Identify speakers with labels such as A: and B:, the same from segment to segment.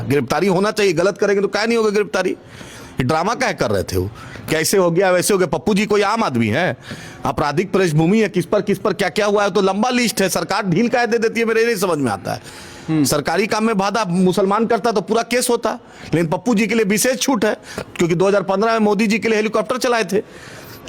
A: गिरफ्तारी होना चाहिए, गलत करेंगे तो क्या नहीं होगा गिरफ्तारी। ये ड्रामा क्या कर रहे थे वो, कैसे हो गया वैसे हो गया। पप्पू जी कोई आम आदमी है, आपराधिक पृष्ठभूमि है, किस पर क्या क्या हुआ है तो लंबा लिस्ट है। सरकार ढील क्या दे देती है, मेरे नहीं समझ में आता है। सरकारी काम में बाधा मुसलमान करता तो पूरा केस होता, लेकिन पप्पू जी के लिए विशेष छूट है क्योंकि 2015 में मोदी जी के लिए हेलीकॉप्टर चलाए थे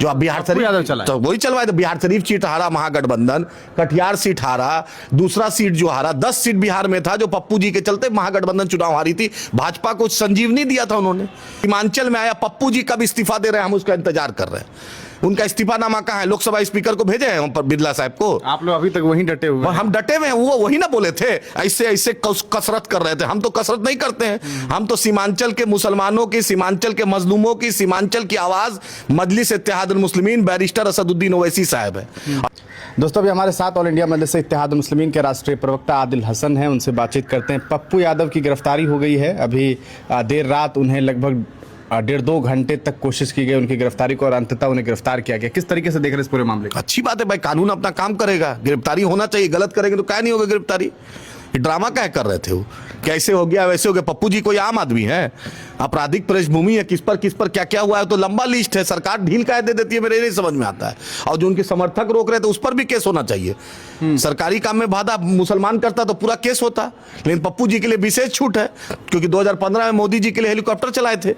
A: जो अब बिहार शरीफ तो वही चलवाए थे। बिहार शरीफ सीट हारा महागठबंधन, कटिहार सीट हारा, दूसरा सीट जो हारा 10 सीट बिहार में था जो पप्पू जी के चलते महागठबंधन चुनाव हारी थी। भाजपा को संजीवनी दिया था उन्होंने। सीमांचल में आया पप्पू जी कब इस्तीफा दे रहे हैं, हम उसका इंतजार कर रहे हैं। उनका इस्तीफानामा कहाँ है, लोकसभा स्पीकर को भेजे हैं हम पर बिरला साहब को।
B: आप लोग अभी तक वहीं डटे हुए हैं।
A: हम डटे हुए हैं, वो वही ना बोले थे ऐसे ऐसे कसरत कर रहे थे। हम तो कसरत नहीं करते हैं, हम तो सीमांचल के मुसलमानों की, सीमांचल के मजलूमों की, सीमांचल की आवाज मजलिस इत्तेहादुल मुस्लिमीन बैरिस्टर असदुद्दीन ओवैसी साहब है।
B: दोस्तों अभी हमारे साथ ऑल इंडिया मजलिस इत्तेहादुल मुस्लिमीन के राष्ट्रीय प्रवक्ता आदिल हसन हैं, उनसे बातचीत करते हैं। पप्पू यादव की गिरफ्तारी हो गई है। अभी देर रात उन्हें लगभग 1.5-2 घंटे तक कोशिश की गई उनकी गिरफ्तारी को और अंततः उन्हें गिरफ्तार किया गया। किस तरीके से देख रहे हैं इस पूरे मामले को?
A: अच्छी बात है भाई, कानून अपना काम करेगा, गिरफ्तारी होना चाहिए, गलत करेंगे तो क्या नहीं होगा गिरफ्तारी। ये ड्रामा क्या कर रहे थे वो, कैसे हो गया वैसे हो गया। पप्पू जी कोई आम आदमी है, आपराधिक पृष्ठभूमि है, किस पर क्या क्या हुआ है तो लंबा लिस्ट है। सरकार ढील क्या दे देती है, मेरे नहीं समझ में आता है। और जो उनके समर्थक रोक रहे थे उस पर भी केस होना चाहिए। सरकारी काम में बाधा मुसलमान करता तो पूरा केस होता, लेकिन पप्पू जी के लिए विशेष छूट है क्योंकि 2015 में मोदी जी के लिए हेलीकॉप्टर चलाए थे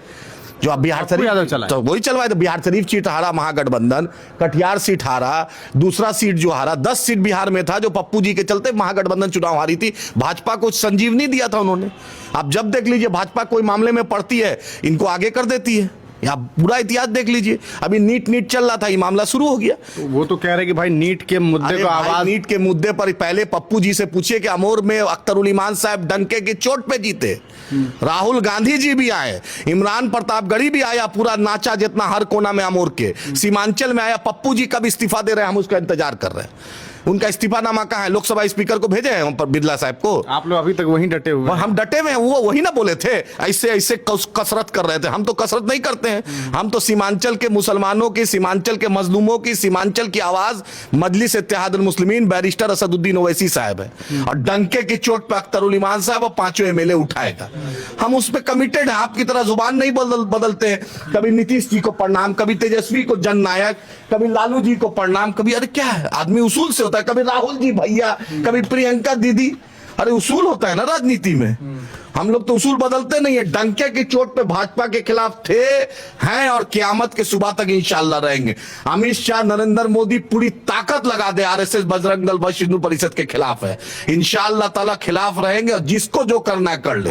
A: जो अब बिहार शरीफ तो वही चलवाए थे। बिहार शरीफ सीट हारा महागठबंधन, कटिहार सीट हारा, दूसरा सीट जो हारा 10 सीट बिहार में था जो पप्पू जी के चलते महागठबंधन चुनाव हारी थी। भाजपा को संजीवनी दिया था उन्होंने। आप जब देख लीजिए भाजपा कोई मामले में पड़ती है इनको आगे कर देती है। आप पूरा इतिहास देख लीजिए, अभी नीट चल रहा था, ये मामला शुरू हो गया।
B: तो वो तो कह रहे हैं कि भाई नीट के मुद्दे को आवाज,
A: नीट के मुद्दे पर पहले पप्पू जी से पूछिए कि अमोर में अख्तरुल ईमान साहब डंके की चोट पे जीते, राहुल गांधी जी भी आए, इमरान प्रतापगढ़ी भी आया, पूरा नाचा जितना हर कोना में अमोर के। सीमांचल में आया पप्पू जी कब इस्तीफा दे रहे हैं, हम उसका इंतजार कर रहे हैं। उनका इस्तीफानामा कहाँ है, लोकसभा स्पीकर को भेजे हैं हम पर बिरला साहब को।
B: आप लोग अभी तक वहीं डटे हुए हैं।
A: हम डटे हुए हैं, वो वही ना बोले थे ऐसे ऐसे कसरत कर रहे थे। हम तो कसरत नहीं करते हैं, हम तो सीमांचल के मुसलमानों की, सीमांचल के मजलूमों की, सीमांचल की आवाज मजलिस इत्तेहादुल मुस्लिमीन बैरिस्टर असदुद्दीन ओवैसी साहब है। और डंके की चोट पे अख्तरुल ईमान साहब और 5 एमएलए उठाएगा। हम उस पर कमिटेड हैं, आपकी तरह जुबान नहीं बदलते हैं। कभी नीतीश जी को प्रणाम, कभी तेजस्वी को जननायक, कभी लालू जी को प्रणाम, कभी अरे क्या है आदमी उसूल से होता है, कभी राहुल जी भैया, कभी प्रियंका दीदी। अरे उसूल होता है ना राजनीति में, हम लोग तो उसूल बदलते नहीं है। डंके की चोट पे भाजपा के खिलाफ थे, हैं और कियामत के सुबह तक इंशाल्लाह रहेंगे। अमित शाह, नरेंद्र मोदी पूरी ताकत लगा दे, आरएसएस, बजरंग दल, विश्व हिंदू परिषद के खिलाफ है, इंशाल्लाह ताला खिलाफ रहेंगे और जिसको जो करना है कर ले।